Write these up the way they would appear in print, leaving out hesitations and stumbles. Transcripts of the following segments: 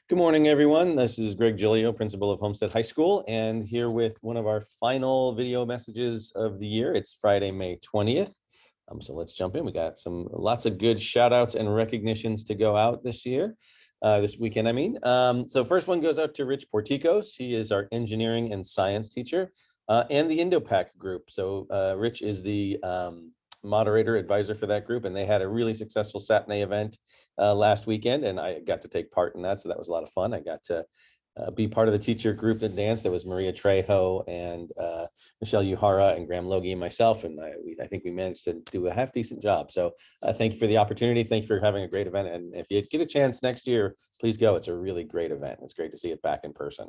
Good morning, everyone. This is Greg Giglio, principal of Homestead High School, and here with one of our final video messages of the year. It's Friday, May 20th. So let's jump in. We got lots of good shout outs and recognitions to go out this year, this weekend, I mean. So first one goes out to Rich Porticos. He is our engineering and science teacher and the IndoPAC group. So Rich is the moderator advisor for that group, and they had a really successful Saturday event last weekend, and I got to take part in that, so that was a lot of fun. I got to be part of the teacher group that danced. There was Maria Trejo and Michelle Uhara and Graham Logie and myself, and I think we managed to do a half decent job. So thank you for the opportunity. Thank you for having a great event, and if you get a chance next year, please go. It's a really great event. It's great to see it back in person.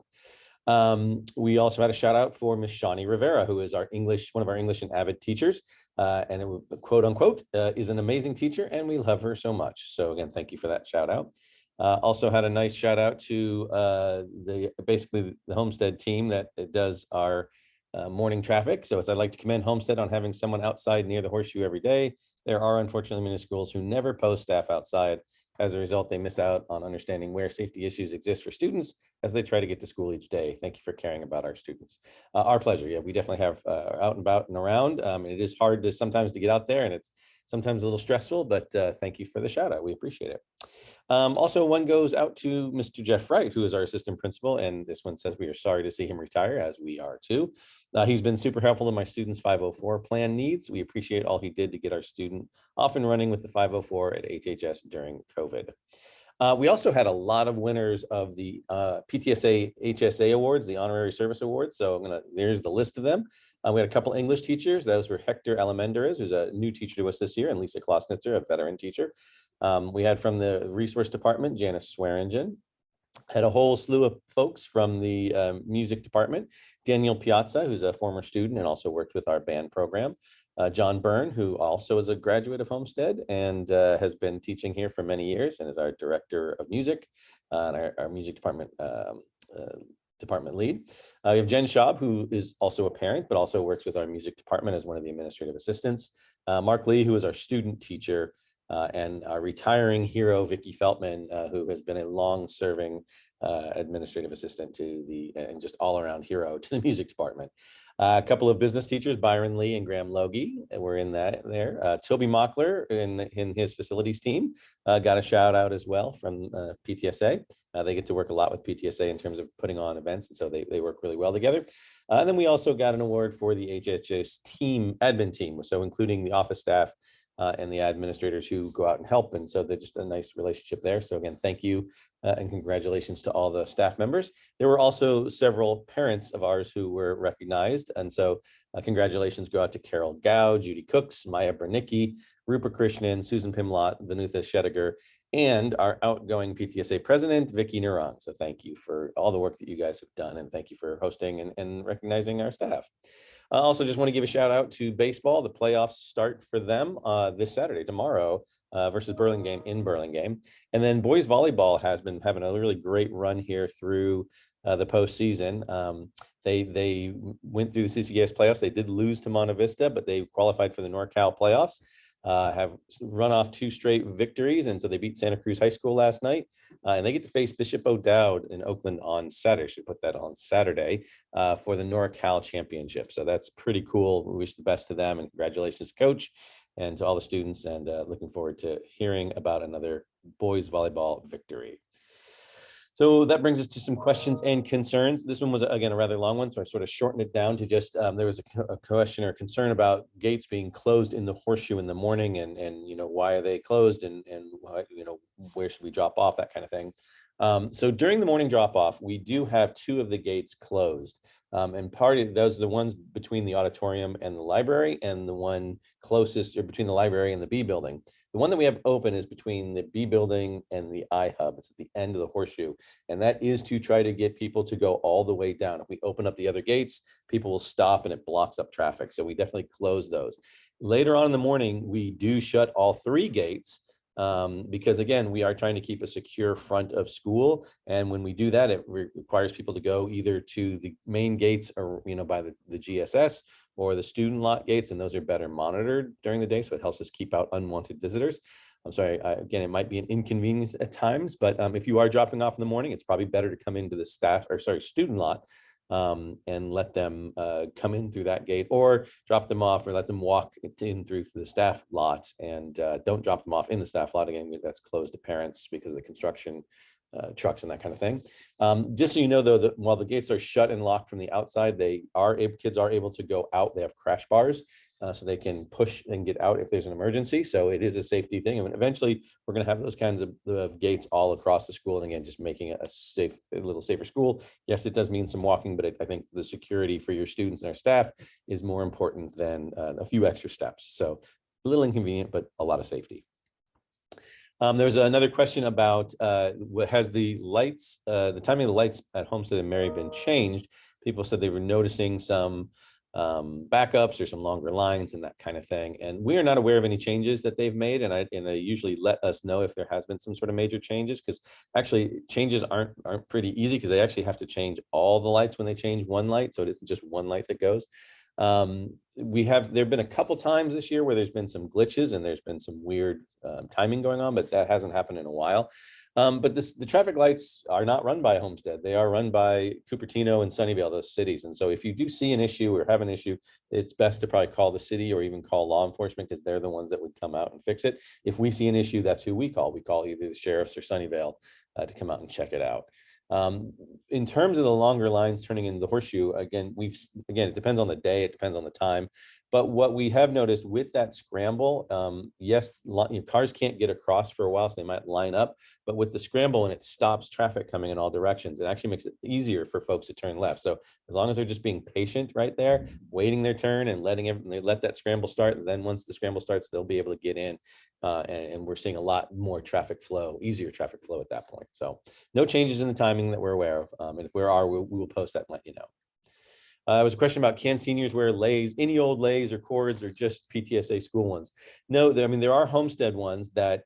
We also had a shout out for Miss Shawnee Rivera, who is one of our English and Avid teachers, and it, quote unquote, is an amazing teacher, and we love her so much. So again, thank you for that shout out. Also had a nice shout out to basically the Homestead team that does our morning traffic. So I'd like to commend Homestead on having someone outside near the horseshoe every day. There are unfortunately many schools who never post staff outside. As a result, they miss out on understanding where safety issues exist for students as they try to get to school each day. Thank you for caring about our students. Our pleasure. Yeah, we definitely have out and about and around. And it is hard to sometimes to get out there, and it's sometimes a little stressful, but thank you for the shout out. We appreciate it. Also, one goes out to Mr. Jeff Wright, who is our assistant principal, and this one says we are sorry to see him retire, as we are too. He's been super helpful in my students' 504 plan needs. We appreciate all he did to get our student off and running with the 504 at HHS during COVID. We also had a lot of winners of the PTSA HSA awards, the honorary service awards. So there's the list of them. We had a couple English teachers. Those were Hector Alamendarez, who's a new teacher to us this year, and Lisa Klosnitzer, a veteran teacher. We had from the resource department, Janice Swearingen. Had a whole slew of folks from the music department. Daniel Piazza, who's a former student and also worked with our band program. John Byrne, who also is a graduate of Homestead and has been teaching here for many years and is our director of music and our music department department lead. We have Jen Schaub, who is also a parent, but also works with our music department as one of the administrative assistants. Mark Lee, who is our student teacher, and our retiring hero, Vicki Feltman, who has been a long-serving administrative assistant to and just all-around hero to the music department. A couple of business teachers, Byron Lee and Graham Logie, were in that there. Toby Mockler in his facilities team got a shout out as well from PTSA. They get to work a lot with PTSA in terms of putting on events, and so they work really well together. And then we also got an award for the HHS team, admin team, so including the office staff and the administrators who go out and help. And so they're just a nice relationship there. So again, thank you and congratulations to all the staff members. There were also several parents of ours who were recognized. And so congratulations go out to Carol Gao, Judy Cooks, Maya Bernicki, Rupert Krishnan, Susan Pimlott, Vanutha Shediger, and our outgoing PTSA president, Vicki Narang. So thank you for all the work that you guys have done, and thank you for hosting and recognizing our staff. I also just want to give a shout out to baseball. The playoffs start for them this Saturday, tomorrow, versus Burlingame in Burlingame. And then boys volleyball has been having a really great run here through the postseason. They went through the CCS playoffs. They did lose to Monte Vista, but they qualified for the NorCal playoffs. Have run off 2 straight victories, and so they beat Santa Cruz High School last night, and they get to face Bishop O'Dowd in Oakland on Saturday. Should put that on Saturday for the NorCal championship. So that's pretty cool. We wish the best to them, and congratulations, coach, and to all the students. And looking forward to hearing about another boys volleyball victory. So that brings us to some questions and concerns. This one was, again, a rather long one, so I sort of shortened it down to just, there was a question or concern about gates being closed in the horseshoe in the morning, and why are they closed, and where should we drop off, that kind of thing. So during the morning drop off, we do have 2 of the gates closed. And part of those are the ones between the auditorium and the library, and the one closest or between the library and the B building. The one that we have open is between the B building and the I hub. It's at the end of the horseshoe. And that is to try to get people to go all the way down. If we open up the other gates, people will stop and it blocks up traffic. So we definitely close those. Later on in the morning, we do shut all 3 gates. Because again, we are trying to keep a secure front of school. And when we do that, it requires people to go either to the main gates or, by the GSS or the student lot gates. And those are better monitored during the day. So it helps us keep out unwanted visitors. I'm sorry, again, it might be an inconvenience at times, but if you are dropping off in the morning, it's probably better to come into the student lot and let them come in through that gate, or drop them off or let them walk in through the staff lot, and don't drop them off in the staff lot. Again, that's closed to parents because of the construction trucks and that kind of thing. Just so you know, though, that while the gates are shut and locked from the outside, kids are able to go out. They have crash bars, so they can push and get out if there's an emergency. So it is a safety thing. I mean, eventually we're going to have those kinds of gates all across the school. And again, just making it a little safer school. Yes, it does mean some walking, but I think the security for your students and our staff is more important than a few extra steps. So a little inconvenient, but a lot of safety. There was another question about has the lights, the timing of the lights at Homestead and Mary been changed? People said they were noticing some backups or some longer lines and that kind of thing. And we are not aware of any changes that they've made. And they usually let us know if there has been some sort of major changes, because actually changes aren't pretty easy, because they actually have to change all the lights when they change one light. So it isn't just one light that goes. There've been a couple times this year where there's been some glitches and there's been some weird timing going on, but that hasn't happened in a while. But the traffic lights are not run by Homestead. They are run by Cupertino and Sunnyvale, those cities. And so if you do see an issue or have an issue, it's best to probably call the city or even call law enforcement, because they're the ones that would come out and fix it. If we see an issue, that's who we call. We call either the sheriffs or Sunnyvale to come out and check it out. In terms of the longer lines turning into the horseshoe, again, it depends on the day, it depends on the time. But what we have noticed with that scramble, yes, cars can't get across for a while, so they might line up. But with the scramble, and it stops traffic coming in all directions, it actually makes it easier for folks to turn left. So as long as they're just being patient right there, waiting their turn and they let that scramble start, and then once the scramble starts, they'll be able to get in. And we're seeing a lot more traffic flow, easier traffic flow at that point. So no changes in the timing that we're aware of. And if we are, we will post that and let you know. There was a question about, can seniors wear leis, any old leis or cords, or just PTSA school ones? No, I mean, there are Homestead ones that,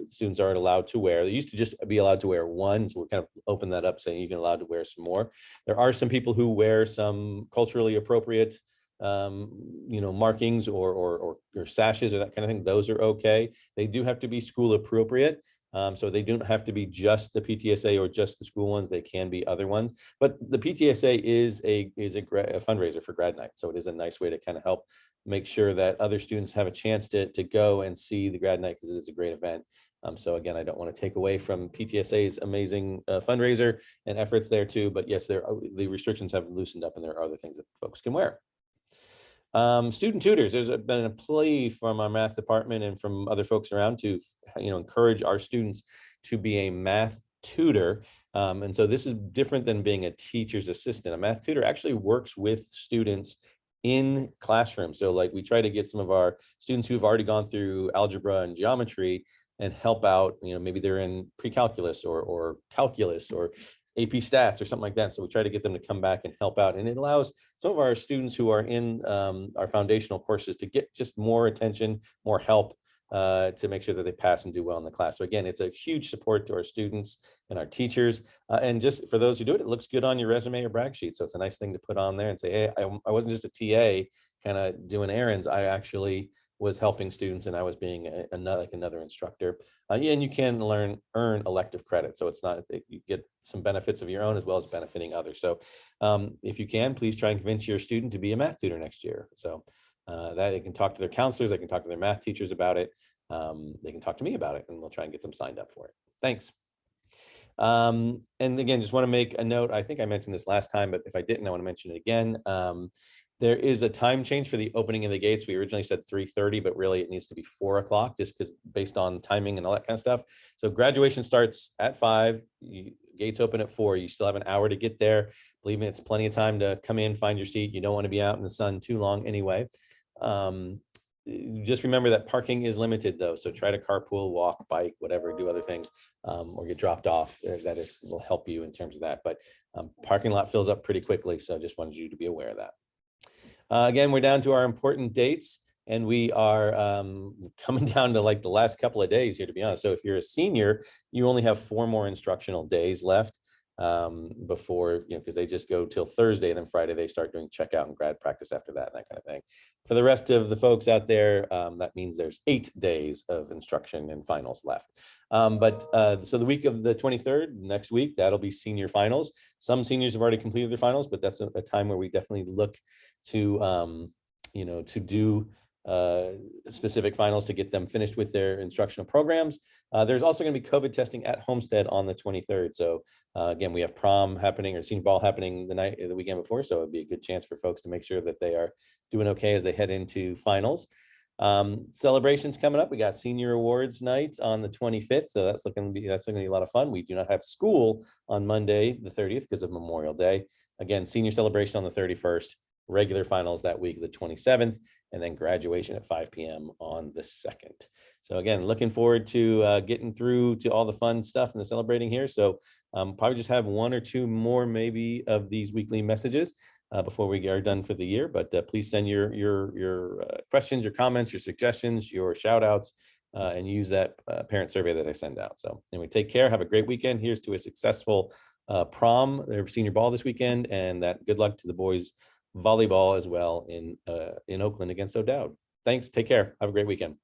students aren't allowed to wear. They used to just be allowed to wear one. So we kind of opened that up, saying you can allowed to wear some more. There are some people who wear some culturally appropriate markings or sashes or that kind of thing. Those are okay. They do have to be school appropriate. So they don't have to be just the PTSA or just the school ones. They can be other ones. But the PTSA is a fundraiser for grad night. So it is a nice way to kind of help make sure that other students have a chance to go and see the grad night, because it is a great event. So again, I don't want to take away from PTSA's amazing fundraiser and efforts there too. But yes, the restrictions have loosened up, and there are other things that folks can wear. Student tutors, there's been a plea from our math department and from other folks around to encourage our students to be a math tutor. And so this is different than being a teacher's assistant. A math tutor actually works with students in classrooms. So like we try to get some of our students who've already gone through algebra and geometry and help out, maybe they're in pre-calculus or calculus or AP stats or something like that. So we try to get them to come back and help out. And it allows some of our students who are in our foundational courses to get just more attention, more help to make sure that they pass and do well in the class. So again, it's a huge support to our students and our teachers. And just for those who do it, it looks good on your resume or brag sheet. So it's a nice thing to put on there and say, hey, I wasn't just a TA kind of doing errands. I actually was helping students, and I was being like another instructor. And you can earn elective credit. So it's not that you get some benefits of your own as well as benefiting others. So if you can, please try and convince your student to be a math tutor next year. So that they can talk to their counselors, they can talk to their math teachers about it. They can talk to me about it, and we'll try and get them signed up for it. Thanks. And again, just want to make a note. I think I mentioned this last time, but if I didn't, I want to mention it again. There is a time change for the opening of the gates. We originally said 3:30, but really it needs to be 4 o'clock, just because based on timing and all that kind of stuff. So graduation starts at 5, gates open at 4. You still have an hour to get there. Believe me, it's plenty of time to come in, find your seat. You don't want to be out in the sun too long anyway. Just remember that parking is limited though. So try to carpool, walk, bike, whatever, do other things, or get dropped off. Will help you in terms of that. But parking lot fills up pretty quickly. So just wanted you to be aware of that. Again, we're down to our important dates, and we are coming down to like the last couple of days here, to be honest. So if you're a senior, you only have 4 more instructional days left. before, because they just go till Thursday, and then Friday they start doing checkout and grad practice after that, and that kind of thing. For the rest of the folks out there, that means there's 8 days of instruction and finals left. So the week of the 23rd, next week, that'll be senior finals. Some seniors have already completed their finals, but that's a time where we definitely look to to do specific finals to get them finished with their instructional programs. There's also going to be COVID testing at Homestead on the 23rd. So again, we have prom happening, or senior ball happening the weekend before. So it'd be a good chance for folks to make sure that they are doing okay as they head into finals. Celebrations coming up. We got senior awards night on the 25th. So that's going to be a lot of fun. We do not have school on Monday, the 30th, because of Memorial Day. Again, senior celebration on the 31st, regular finals that week, the 27th, and then graduation at 5 p.m. on the 2nd. So again, looking forward to getting through to all the fun stuff and the celebrating here. So probably just have 1 or 2 more maybe of these weekly messages before we are done for the year. But please send your questions, your comments, your suggestions, your shout outs, and use that parent survey that I send out. So anyway, take care. Have a great weekend. Here's to a successful prom, their senior ball this weekend, and that good luck to the boys volleyball as well in Oakland against O'Dowd. Thanks. Take care. Have a great weekend.